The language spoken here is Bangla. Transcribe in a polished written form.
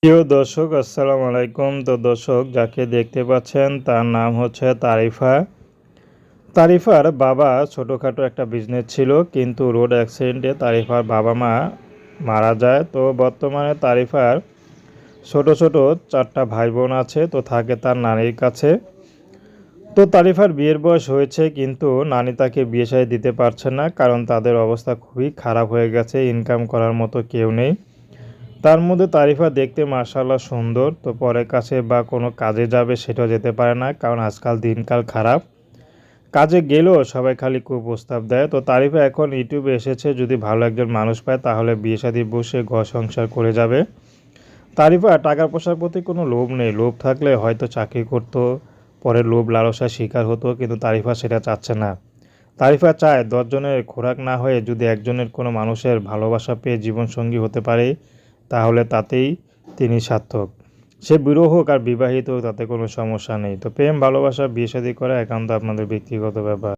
প্রিয় দর্শক আসসালামু আলাইকুম। তো দর্শক যাকে দেখতে পাচ্ছেন তার নাম হচ্ছে তারিফা। তারিফার বাবা ছোটোখাটো একটা বিজনেস ছিল, কিন্তু রোড অ্যাক্সিডেন্টে তারিফার বাবা মা মারা যায়। তো বর্তমানে তারিফার ছোট ছোট 4টা ভাই বোন আছে, তো থাকে তার নানির কাছে। তো তারিফার বিয়ের বয়স হয়েছে, কিন্তু নানি তাকে বিয়ে শাদী দিতে পারছে না, কারণ তাদের অবস্থা খুবই খারাপ হয়ে গেছে, ইনকাম করার মতো কেউ নেই। তার মধ্যে তারিফা দেখতে মাশাআল্লাহ সুন্দর, তো পরের কাছে বা কোনো কাজে যাবে সেটাও যেতে পারে না, কারণ আজকাল দিনকাল খারাপ। কাজে গেলেও সবাই খালি কুপ্রস্তাব দেয়। তো তারিফা এখন ইউটিউবে এসেছে, যদি ভালো একজন মানুষ পায় তাহলে বিয়ে শাদী বসে ঘর সংসার করে যাবে। তারিফা টাকা পয়সার প্রতি কোনো লোভ নেই, লোভ থাকলে হয়তো চাকরি করতো, পরে লোভ লালসার শিকার হতো, কিন্তু তারিফা সেটা চাচ্ছে না। তারিফা চায় 10 জনের খোরাক না হয়ে যদি একজনের কোনো মানুষের ভালোবাসা পেয়ে জীবনসঙ্গী হতে পারে, তাহলে তাতেই তিনি সার্থক। সে বিরহ হোক আর বিবাহিত হোক, তাতে কোনো সমস্যা নেই। তো প্রেম ভালোবাসা বিয়ে শাদী করা একান্ত আপনাদের ব্যক্তিগত ব্যাপার।